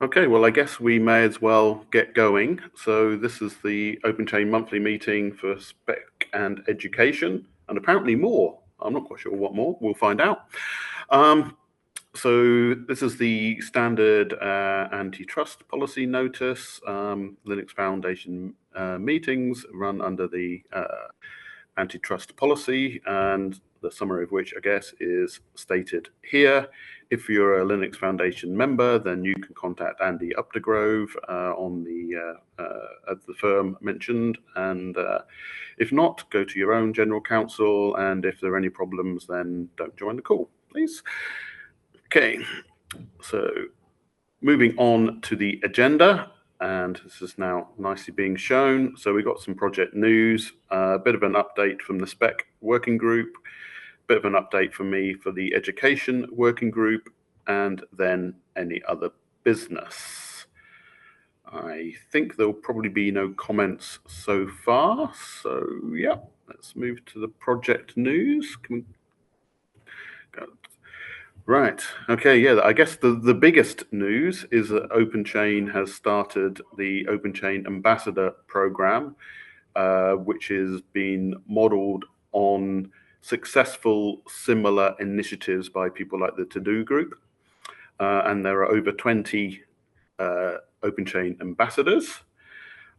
Okay, well, I guess we may as well get going. So this is the OpenChain monthly meeting for spec and education, and apparently more. I'm not quite sure what more. We'll find out. So this is the standard antitrust policy notice. Linux Foundation meetings run under the antitrust policy, and the summary of which, I guess, is stated here. If you're a Linux Foundation member, then you can contact Andy Updegrove at the firm mentioned, and if not, go to your own general counsel, and if there are any problems, then don't join the call, please. Okay, so moving on to the agenda, and this is now nicely being shown. So we got some project news, a bit of an update from the spec working group, a bit of an update from me for the education working group, and then any other business. I think there'll probably be no comments so far. So yeah, let's move to the project news. Can we go? Right. Okay. Yeah. I guess the biggest news is that OpenChain has started the OpenChain Ambassador program, which has been modeled on successful similar initiatives by people like the To-Do group. And there are over 20 OpenChain ambassadors.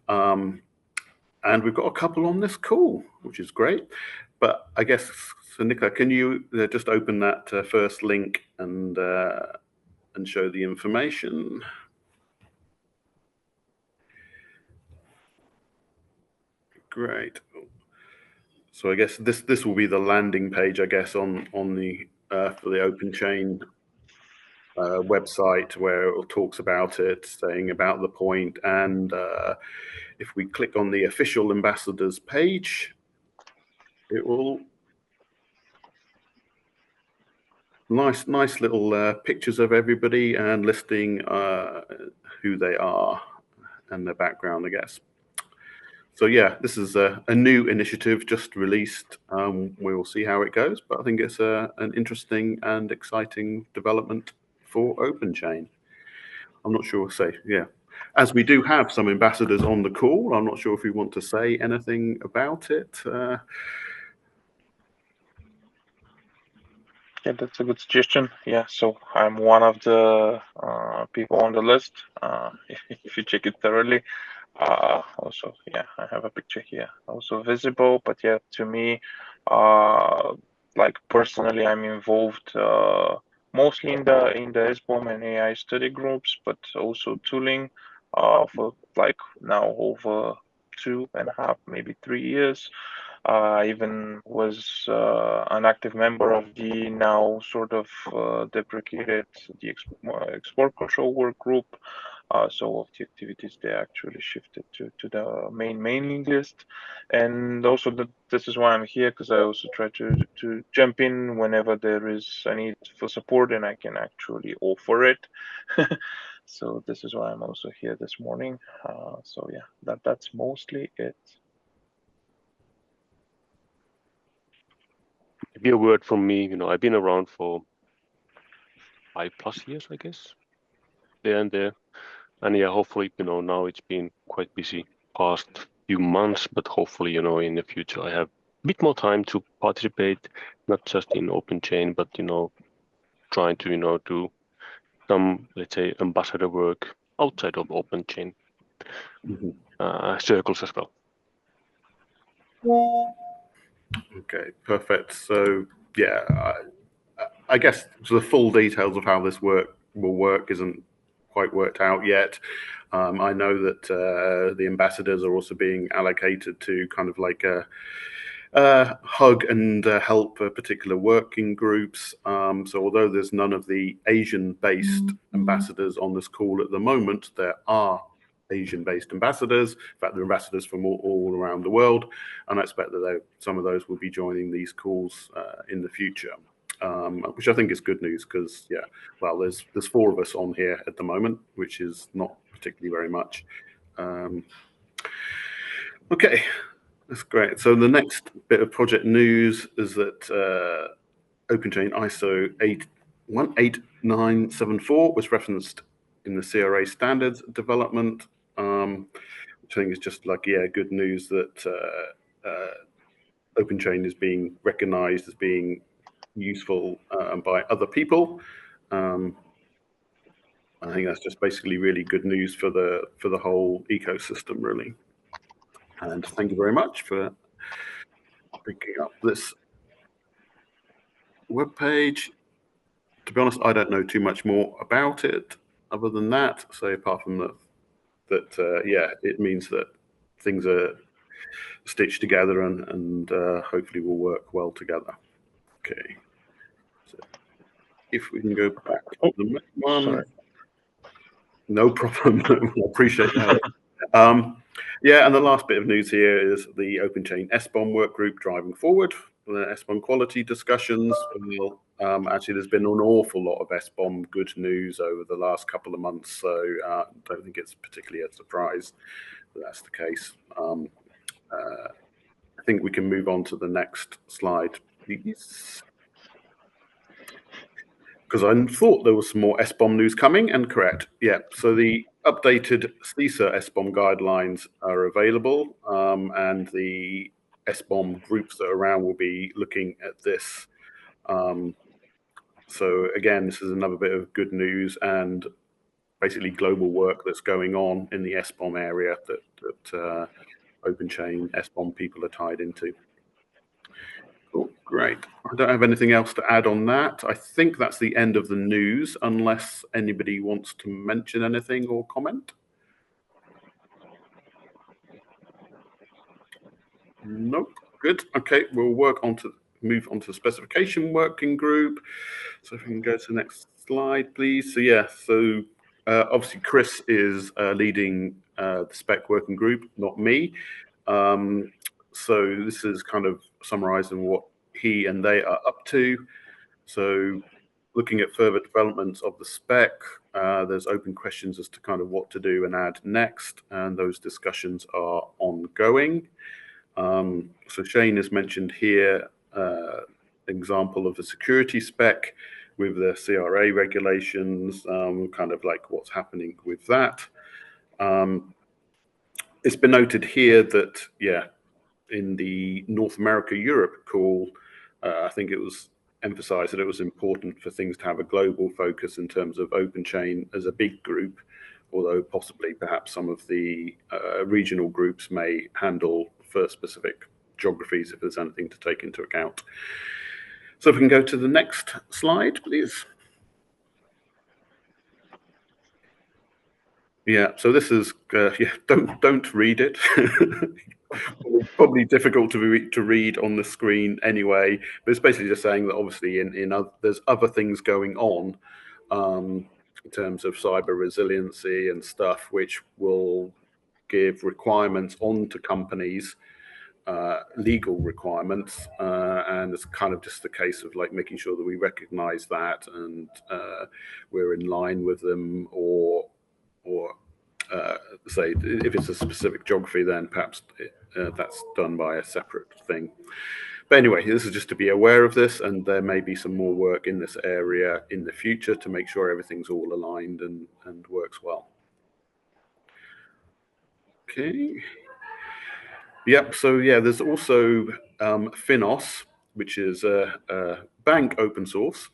And we've got a couple on this call, which is great. But I guess, so Nicola, can you just open that first link and show the information? Great. So I guess this will be the landing page, I guess, on the for the OpenChain website, where it talks about it, saying about the point, and if we click on the official ambassadors page, it will nice little pictures of everybody and listing who they are and their background, I guess. So yeah, this is a new initiative just released. We will see how it goes, but I think it's an interesting and exciting development for OpenChain. I'm not sure. So yeah, as we do have some ambassadors on the call, I'm not sure if we want to say anything about it. Yeah, that's a good suggestion. Yeah, so I'm one of the people on the list. If you check it thoroughly, also, yeah, I have a picture here, also visible. But yeah, to me, like personally, I'm involved mostly in the SBOM and AI study groups, but also tooling for like now over 2.5, maybe 3 years. I even was an active member of the now sort of deprecated the export control work group. So of the activities they actually shifted to the main mailing list, and also this is why I'm here, because I also try to jump in whenever there is a need for support and I can actually offer it. So this is why I'm also here this morning. So yeah, that's mostly it. Maybe a word from me. I've been around for 5+ years, I guess, there and there. And yeah, hopefully, now it's been quite busy past few months, but hopefully, in the future, I have a bit more time to participate, not just in OpenChain, but, trying to, do some, let's say, ambassador work outside of OpenChain circles as well. Okay, perfect. So yeah, I guess the full details of how this will work isn't quite worked out yet. I know that the ambassadors are also being allocated to kind of like hug and help particular working groups. So although there's none of the Asian-based ambassadors on this call at the moment, there are Asian-based ambassadors. In fact, they're ambassadors from all around the world, and I expect that some of those will be joining these calls in the future. Which I think is good news, because yeah, well, there's 4 of us on here at the moment, which is not particularly very much. Okay, that's great. So the next bit of project news is that OpenChain ISO 18974 was referenced in the CRA standards development, which I think is just like, yeah, good news that OpenChain is being recognized as being useful by other people. I think that's just basically really good news for the whole ecosystem, really. And thank you very much for picking up this webpage. To be honest, I don't know too much more about it other than that. So apart from that, yeah, it means that things are stitched together and hopefully will work well together. Okay. So if we can go back to the next one. Sorry. No problem. I appreciate that. Yeah, and the last bit of news here is the OpenChain SBOM work group driving forward. The SBOM quality discussions. Well, actually, there's been an awful lot of SBOM good news over the last couple of months, so I don't think it's particularly a surprise that that's the case. I think we can move on to the next slide, please. Because I thought there was some more SBOM news coming, and correct, yeah. So the updated CISA SBOM guidelines are available, and the SBOM groups that are around will be looking at this. So again, this is another bit of good news and basically global work that's going on in the SBOM area that OpenChain SBOM people are tied into. Cool, great. I don't have anything else to add on that. I think that's the end of the news, unless anybody wants to mention anything or comment. Nope. Good. Okay, we'll move on to the specification working group. So if we can go to the next slide, please. So yeah, so obviously Chris is leading the spec working group, not me. So this is kind of summarizing what he and they are up to. So looking at further developments of the spec, there's open questions as to kind of what to do and add next, and those discussions are ongoing. So Shane has mentioned here example of the security spec with the CRA regulations, kind of like what's happening with that. It's been noted here that, yeah, in the North America Europe call, I think it was emphasized that it was important for things to have a global focus in terms of OpenChain as a big group, although possibly perhaps some of the regional groups may handle for specific geographies if there's anything to take into account. So if we can go to the next slide, please. Yeah, so this is, yeah, don't read it. Probably difficult to read on the screen anyway, but it's basically just saying that obviously there's other things going on in terms of cyber resiliency and stuff, which will give requirements onto companies, legal requirements, and it's kind of just a case of like making sure that we recognize that and we're in line with them, or say if it's a specific geography, then perhaps that's done by a separate thing. But anyway, this is just to be aware of this, and there may be some more work in this area in the future to make sure everything's all aligned and works well. Okay. Yep. So yeah, there's also Finos, which is a bank open source,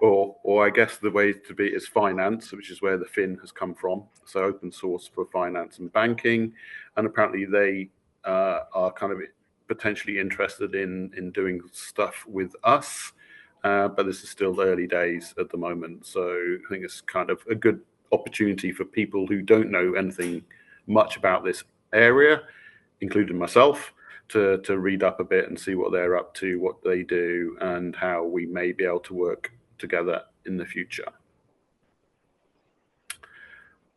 or I guess the way to be is finance, which is where the fin has come from. So open source for finance and banking, and apparently they are kind of potentially interested in doing stuff with us, but this is still early days at the moment. So I think it's kind of a good opportunity for people who don't know anything much about this area, including myself, to read up a bit and see what they're up to, what they do, and how we may be able to work together in the future.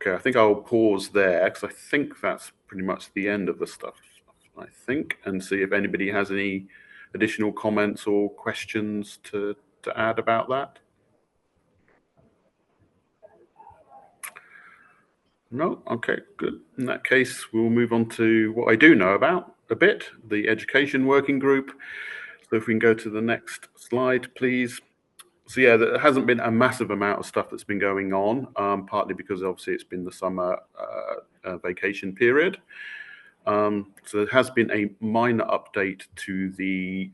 Okay, I think I'll pause there because I think that's pretty much the end of the stuff, I think, and see if anybody has any additional comments or questions to add about that. No? Okay, good. In that case, we'll move on to what I do know about a bit, the education working group. So if we can go to the next slide, please. So yeah, there hasn't been a massive amount of stuff that's been going on, partly because obviously it's been the summer vacation period. So there has been a minor update to the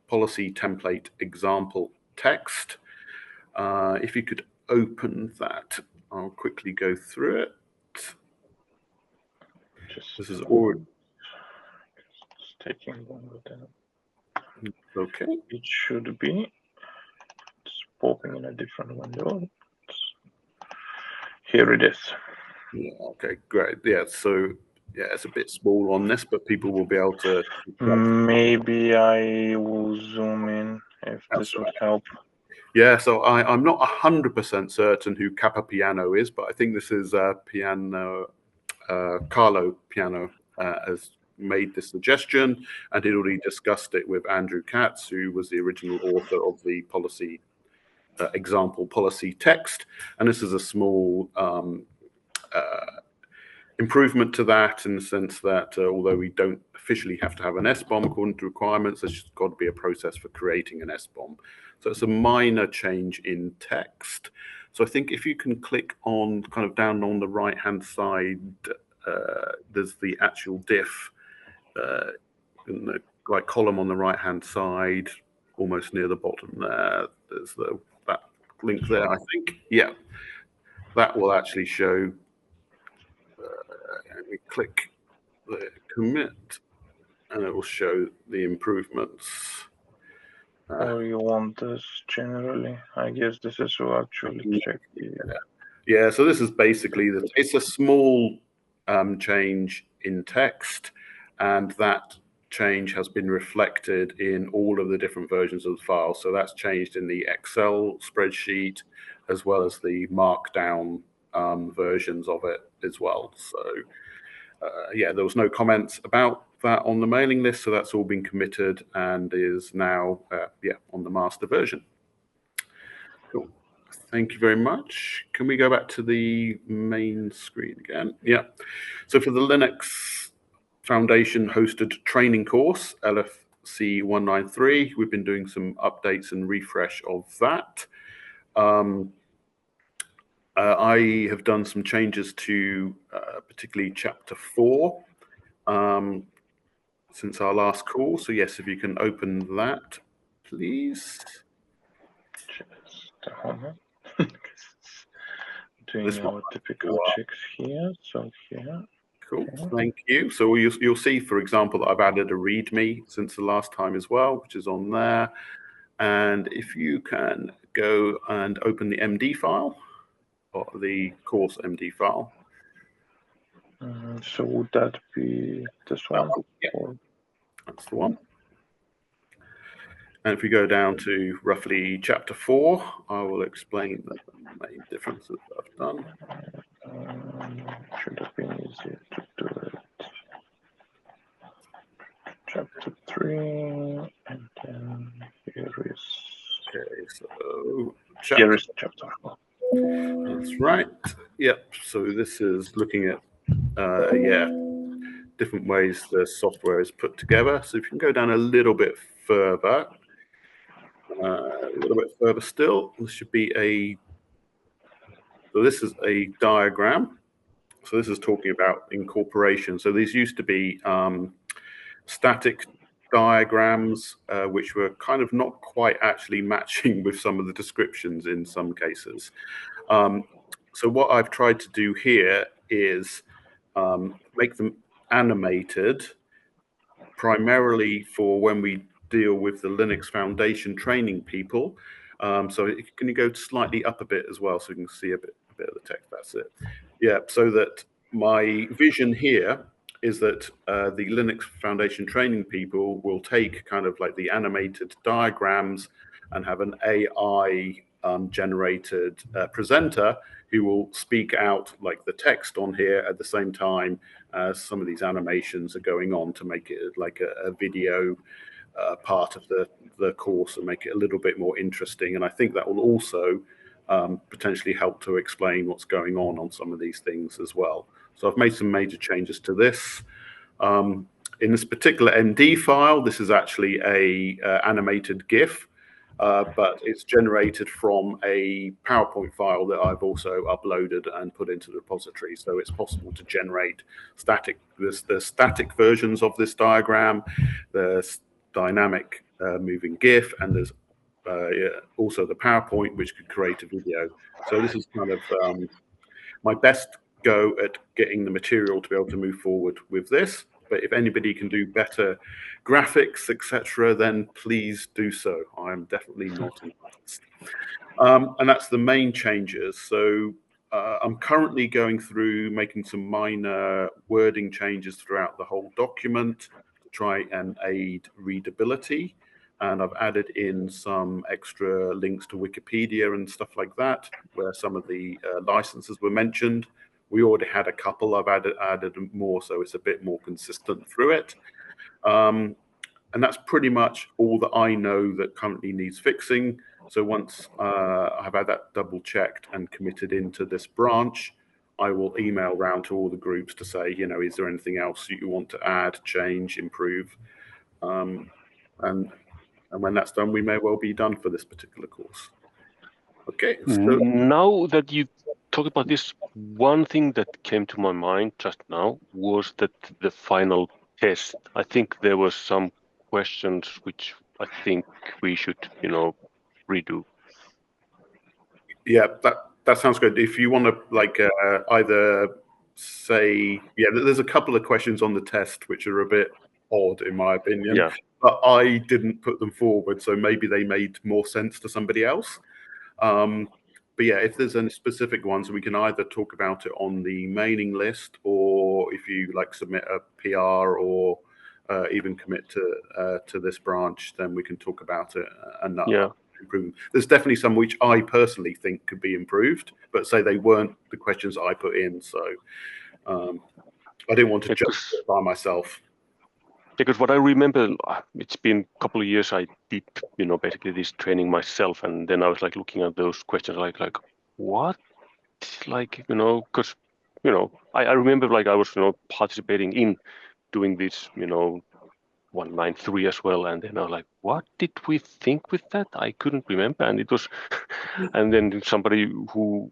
policy template example text. If you could open that, I'll quickly go through it. This is all. It's taking longer than Okay. it should be. It's popping in a different window. Here it is. Yeah, okay, great. Yeah, so yeah, it's a bit small on this, but people will be able to. Maybe I will zoom in if this would help. Yeah, so I'm not 100% certain who Kappa Piano is, but I think this is Carlo Piano has made this suggestion, and he'd already discussed it with Andrew Katz, who was the original author of the policy example policy text. And this is a small improvement to that, in the sense that although we don't officially have to have an SBOM according to requirements, there's just got to be a process for creating an SBOM. So it's a minor change in text. So I think if you can click on kind of down on the right hand side, there's the actual diff in the like column on the right hand side, almost near the bottom there. There's that link there, I think. Yeah, that will actually show. We click the commit, and it will show the improvements. Or you want this generally? I guess this is to actually check the. Yeah, so this is basically it's a small change in text, and that change has been reflected in all of the different versions of the file. So that's changed in the Excel spreadsheet, as well as the Markdown versions of it as well. So yeah, there was no comments about that on the mailing list, so that's all been committed and is now yeah, on the master version. Cool. Thank you very much. Can we go back to the main screen again? Yeah. So for the Linux Foundation hosted training course, LFC 193, we've been doing some updates and refresh of that. I have done some changes to particularly chapter 4 since our last call. So yes, if you can open that, please. Just a moment. Doing our typical checks here. So here. Cool, thank you. So you'll see, for example, that I've added a README since the last time as well, which is on there. And if you can go and open the MD file, or the course MD file. So would that be this one? Yeah, that's the one. And if we go down to roughly chapter 4, I will explain the main differences I've done. Should have been easier to do it. Chapter 3, and then here is. Okay, so here is chapter 4. That's right. Yep. So this is looking at yeah, different ways the software is put together. So if you can go down a little bit further. Still, this should be so this is a diagram. So this is talking about incorporation. So these used to be static diagrams, which were kind of not quite actually matching with some of the descriptions in some cases. So what I've tried to do here is make them animated, primarily for when we deal with the Linux Foundation training people. So can you go slightly up a bit as well, so you can see a bit of the text? That's it. Yeah, so that my vision here is that the Linux Foundation training people will take kind of like the animated diagrams and have an AI generated presenter who will speak out like the text on here at the same time as some of these animations are going on, to make it like a video part of the course and make it a little bit more interesting. And I think that will also potentially help to explain what's going on some of these things as well. So I've made some major changes to this. In this particular MD file, this is actually a animated GIF. but it's generated from a PowerPoint file that I've also uploaded and put into the repository. So it's possible to generate there's static versions of this diagram, there's dynamic moving GIF, and there's also the PowerPoint, which could create a video. So this is kind of my best go at getting the material to be able to move forward with this. But if anybody can do better graphics, etc., then please do so. I'm definitely not impressed. And that's the main changes. So I'm currently going through making some minor wording changes throughout the whole document to try and aid readability. And I've added in some extra links to Wikipedia and stuff like that, where some of the licenses were mentioned. We already had a couple. I've added more, so it's a bit more consistent through it. And that's pretty much all that I know that currently needs fixing. So once I've had that double checked and committed into this branch, I will email around to all the groups to say, is there anything else you want to add, change, improve? And when that's done, we may well be done for this particular course. Okay. So now that you talk about this, one thing that came to my mind just now was that the final test, I think there was some questions which I think we should, redo. Yeah, that sounds good. If you want to either say, there's a couple of questions on the test which are a bit odd in my opinion. Yeah. But I didn't put them forward, so maybe they made more sense to somebody else. But yeah, if there's any specific ones, we can either talk about it on the mailing list, or if you submit a PR or even commit to this branch, then we can talk about it and improve. There's definitely some which I personally think could be improved, but say they weren't the questions I put in, so I didn't want to judge it by myself. Because what I remember, it's been a couple of years I did, basically this training myself, and then I was looking at those questions like what? Because, I remember I was, participating in doing this, 193 as well, and then I was like, what did we think with that? I couldn't remember, and it was, and then somebody who,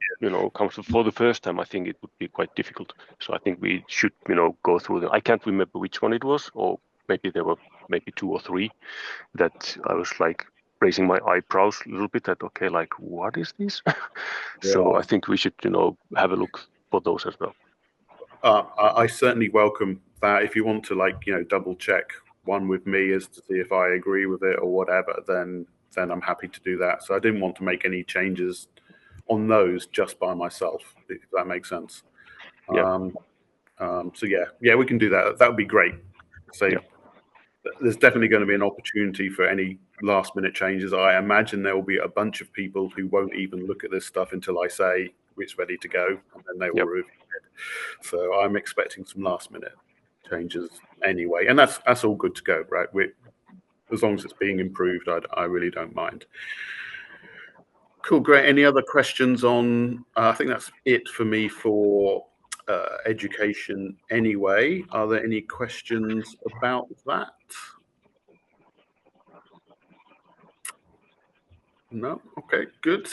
comes for the first time, I think it would be quite difficult. So I think we should, go through them. I can't remember which one it was, or maybe there were maybe 2 or 3 that I was raising my eyebrows a little bit at, okay, what is this? So I think we should, have a look for those as well. I certainly welcome that. If you want to double check one with me as to see if I agree with it or whatever, then I'm happy to do that. So I didn't want to make any changes on those just by myself, if that makes sense. Yeah. So yeah, we can do that. That would be great. So there's definitely going to be an opportunity for any last minute changes. I imagine there will be a bunch of people who won't even look at this stuff until I say it's ready to go, and then they will review it. So I'm expecting some last minute changes anyway, and that's all good to go, right? As long as it's being improved, I really don't mind. Cool, great. Any other questions on? I think that's it for me for education anyway. Are there any questions about that? No? Okay, good.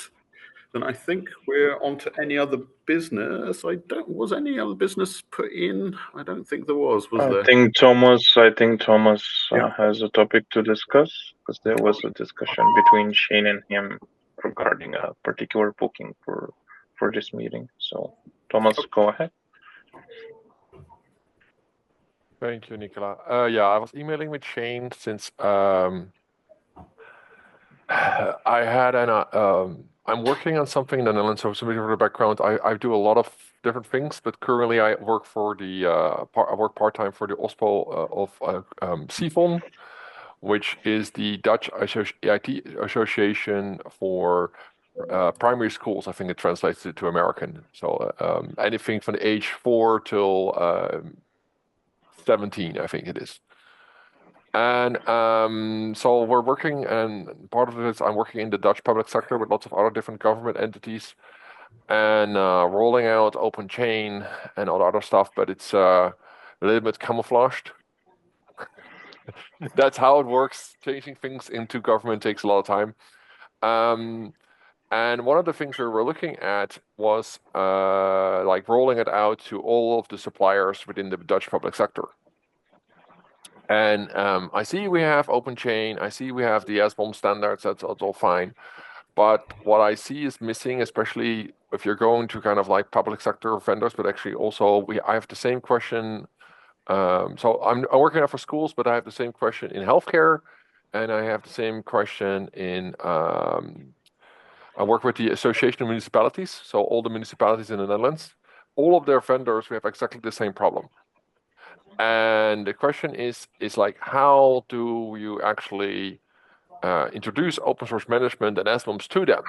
Then I think we're on to any other business. Was any other business put in? I don't think there was there? I think Thomas has a topic to discuss, because there was a discussion between Shane and him regarding a particular booking for this meeting. So Thomas, go ahead. Thank you, Nicola. I was emailing with Shane since I had I'm working on something in the Netherlands, so some of the background. I do a lot of different things, but currently I work for I work part-time for the OSPO of CFON, which is the Dutch IT association for primary schools. I think it translates it to American. So anything from the age 4 till 17, I think it is. And so we're working, and part of it is I'm working in the Dutch public sector with lots of other different government entities, and rolling out OpenChain and all the other stuff, but it's a little bit camouflaged. That's how it works. Changing things into government takes a lot of time. And one of the things we were looking at was like rolling it out to all of the suppliers within the Dutch public sector. And I see we have OpenChain, I see we have the SBOM standards, that's all fine. But what I see is missing, especially if you're going to kind of like public sector vendors, but actually also I have the same question. So I'm working out for schools, but I have the same question in healthcare, and I have the same question in I work with the Association of Municipalities, so all the municipalities in the Netherlands. All of their vendors, we have exactly the same problem. And the question is like, how do you actually introduce open source management and SBOMs to them?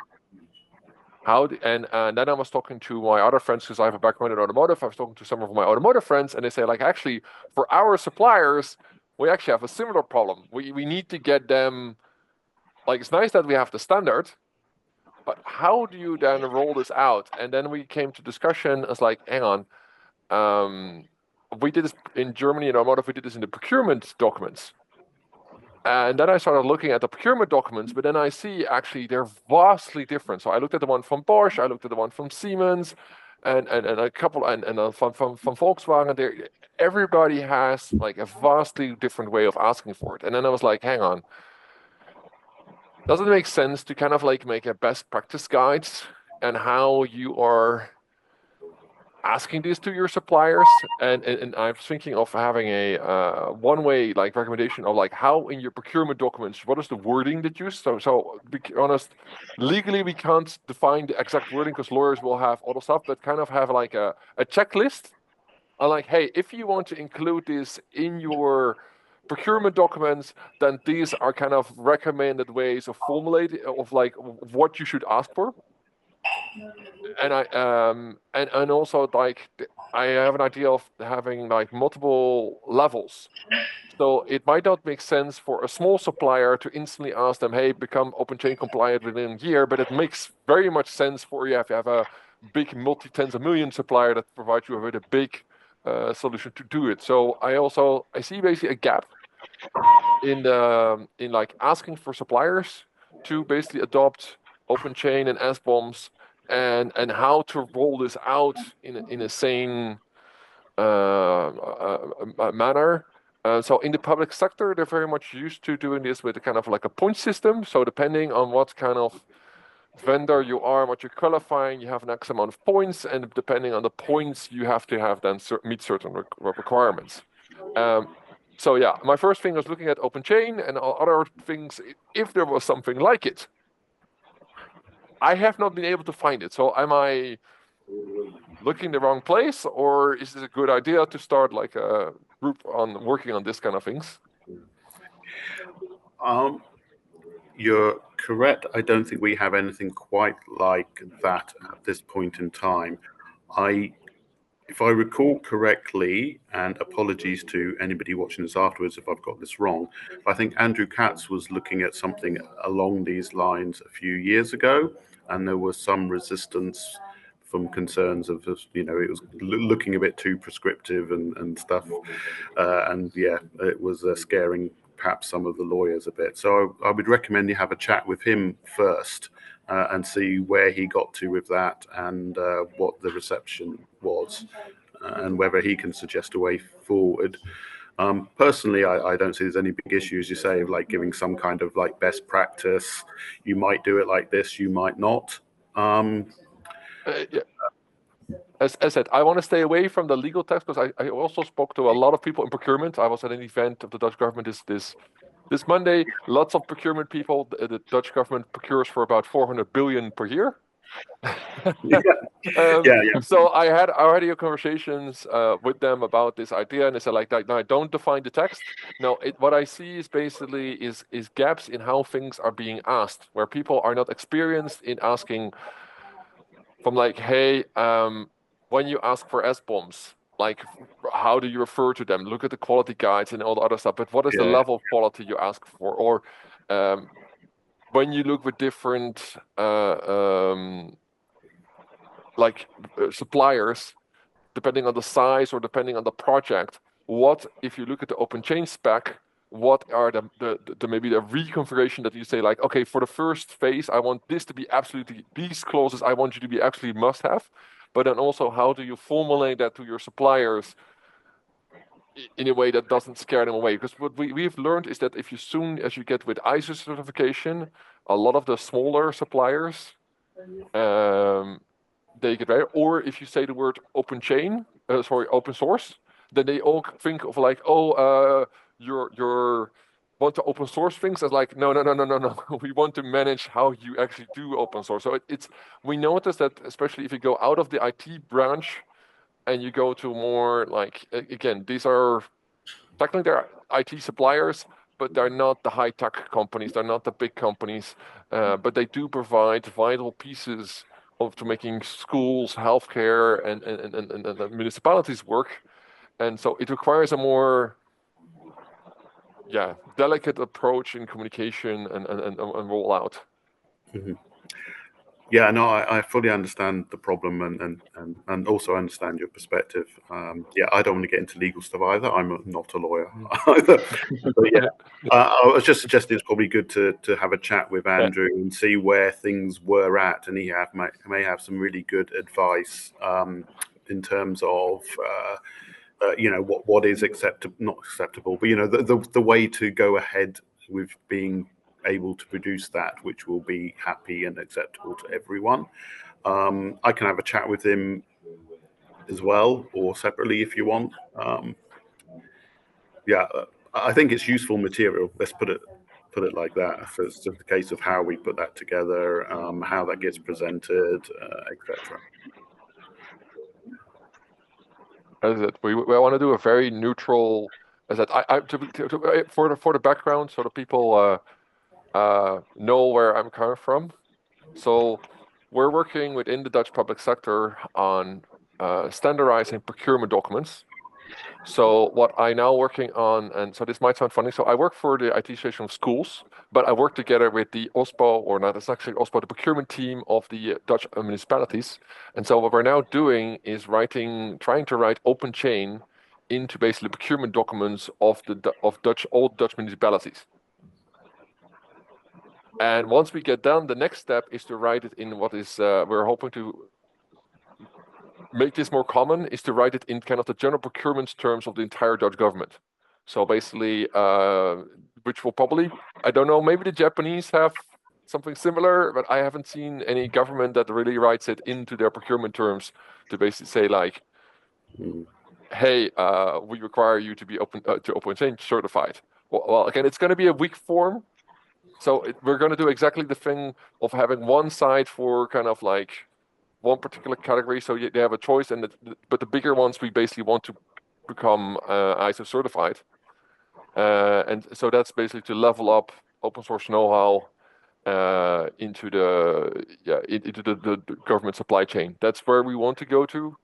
And then I was talking to my other friends, because I have a background in automotive. I was talking to some of my automotive friends, and they say, like, actually, for our suppliers, we actually have a similar problem. We need to get them, like, it's nice that we have the standard, but how do you then roll this out? And then we came to discussion as like, hang on, we did this in Germany in automotive, we did this in the procurement documents. And then I started looking at the procurement documents, but then I see actually they're vastly different. So I looked at the one from Bosch, I looked at the one from Siemens, and a couple, and from Volkswagen. Everybody has like a vastly different way of asking for it. And then I was like, hang on, does it make sense to kind of like make a best practice guides and how you are asking this to your suppliers? And I'm thinking of having a one-way like recommendation of like how in your procurement documents, what is the wording that you use? So to be honest, legally we can't define the exact wording because lawyers will have other stuff, but kind of have like a checklist. I'm like, hey, if you want to include this in your procurement documents, then these are kind of recommended ways of formulating of like what you should ask for. And I and also like I have an idea of having like multiple levels. So it might not make sense for a small supplier to instantly ask them, hey, become OpenChain compliant within a year, but it makes very much sense for you if you have a big multi-tens of million supplier that provides you with a big solution to do it. So I see basically a gap in like asking for suppliers to basically adopt OpenChain and SBOMs and how to roll this out in a sane manner. So in the public sector, they're very much used to doing this with a kind of like a point system. So depending on what kind of vendor you are, what you're qualifying, you have an X amount of points, and depending on the points, you have to have then meet certain requirements. So yeah, my first thing was looking at OpenChain and all other things, if there was something like it. I have not been able to find it. So am I looking the wrong place, or is it a good idea to start like a group on working on this kind of things? You're correct. I don't think we have anything quite like that at this point in time. If I recall correctly, and apologies to anybody watching this afterwards if I've got this wrong, I think Andrew Katz was looking at something along these lines a few years ago, and there was some resistance from concerns of, it was looking a bit too prescriptive and stuff. And yeah, it was scaring perhaps some of the lawyers a bit. So I would recommend you have a chat with him first and see where he got to with that and what the reception was and whether he can suggest a way forward. Personally, I don't see there's any big issues. You say of like giving some kind of like best practice. You might do it like this, you might not. Yeah. As I said, I want to stay away from the legal text because I also spoke to a lot of people in procurement. I was at an event of the Dutch government this Monday. Lots of procurement people. The Dutch government procures for about 400 billion per year. Yeah. So I had already conversations with them about this idea, and they said like, no, I don't define the text. No, what I see is basically is gaps in how things are being asked, where people are not experienced in asking. From like, hey, when you ask for SBOMs, like, how do you refer to them? Look at the quality guides and all the other stuff. But what is the level of quality you ask for? Or when you look with different suppliers, depending on the size or depending on the project, what if you look at the OpenChain spec? what are the maybe the reconfiguration that you say, like, okay, for the first phase, I want this to be absolutely, these clauses I want you to be absolutely must have. But then also, how do you formulate that to your suppliers in a way that doesn't scare them away? Because what we've learned is that if you soon as you get with ISO certification, a lot of the smaller suppliers, they get ready. Or if you say the word open source, then they all think of like, oh, you're want to open source things as like, no. We want to manage how you actually do open source. So we notice that especially if you go out of the IT branch and you go to more like, again, these are technically they're IT suppliers, but they're not the high tech companies. They're not the big companies, but they do provide vital pieces to making schools, healthcare, and municipalities work. And so it requires a more delicate approach in communication and rollout. Mm-hmm. Yeah, no, I fully understand the problem and also understand your perspective. Yeah, I don't want to get into legal stuff either. I'm not a lawyer either. But yeah, I was just suggesting it's probably good to have a chat with Andrew and see where things were at, and he may have some really good advice in terms of what is not acceptable, but the way to go ahead with being able to produce that which will be happy and acceptable to everyone. I can have a chat with him as well, or separately if you want. I think it's useful material. Let's put it like that. So it's just a case of how we put that together, how that gets presented, etc. As that we want to do a very neutral. As that for the background, so the people know where I'm coming from. So we're working within the Dutch public sector on standardizing procurement documents. So what I'm now working on, and so this might sound funny, so I work for the IT station of schools, but I work together with the OSPO, or not, it's actually OSPO, the procurement team of the Dutch municipalities. And so what we're now doing is trying to write OpenChain into basically procurement documents of all Dutch municipalities. And once we get done, the next step is to write it in what is, we're hoping to make this more common, is to write it in kind of the general procurement terms of the entire Dutch government. So basically, which will probably, I don't know, maybe the Japanese have something similar, but I haven't seen any government that really writes it into their procurement terms to basically say like, hey, we require you to be OpenChain certified. Well, again, it's going to be a weak form. So we're going to do exactly the thing of having one side for kind of like one particular category, so they have a choice, but the bigger ones we basically want to become ISO certified, and so that's basically to level up open source know-how into the government supply chain. That's where we want to go to,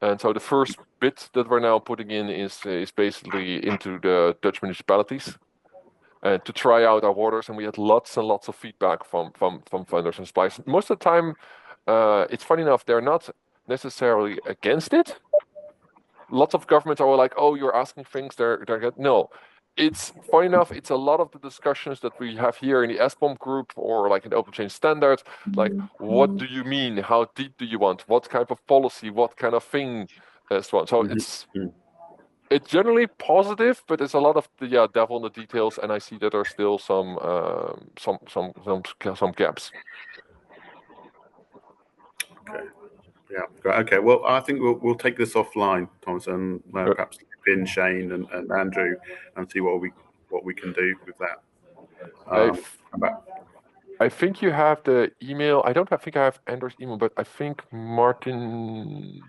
and so the first bit that we're now putting in is basically into the Dutch municipalities. To try out our waters, and we had lots and lots of feedback from funders and suppliers. Most of the time, it's funny enough, they're not necessarily against it. Lots of governments are like, "Oh, you're asking things." No, it's funny enough. It's a lot of the discussions that we have here in the SBOM group or like in the OpenChain standard. Like, what do you mean? How deep do you want? What kind of policy? What kind of thing? So on. So it's generally positive, but there's a lot of the devil in the details, and I see that there's still some gaps. Okay. Yeah. Okay. Well, I think we'll take this offline, Thomas, and perhaps in Shane and Andrew, and see what we can do with that. I think you have the email. I don't think I have Andrew's email, but I think Martin.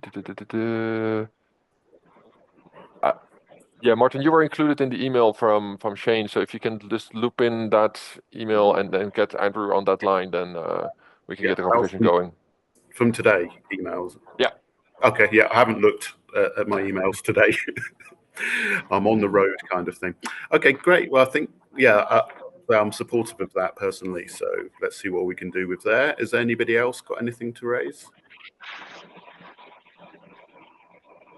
Martin, you were included in the email from Shane. So if you can just loop in that email and then get Andrew on that line, then we can get the conversation going. From today, emails. Yeah. Okay. Yeah, I haven't looked at my emails today. I'm on the road, kind of thing. Okay, great. Well, I think I'm supportive of that personally. So let's see what we can do with there. Is there anybody else got anything to raise?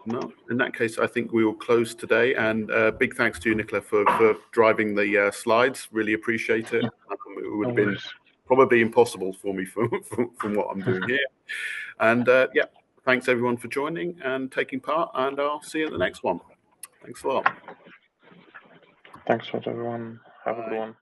No, in that case, I think we will close today. And big thanks to you, Nicola, for driving the slides. Really appreciate it. It would have been probably impossible for me from what I'm doing here. And yeah, thanks everyone for joining and taking part. And I'll see you at the next one. Thanks a lot. Thanks for everyone. Have a good one.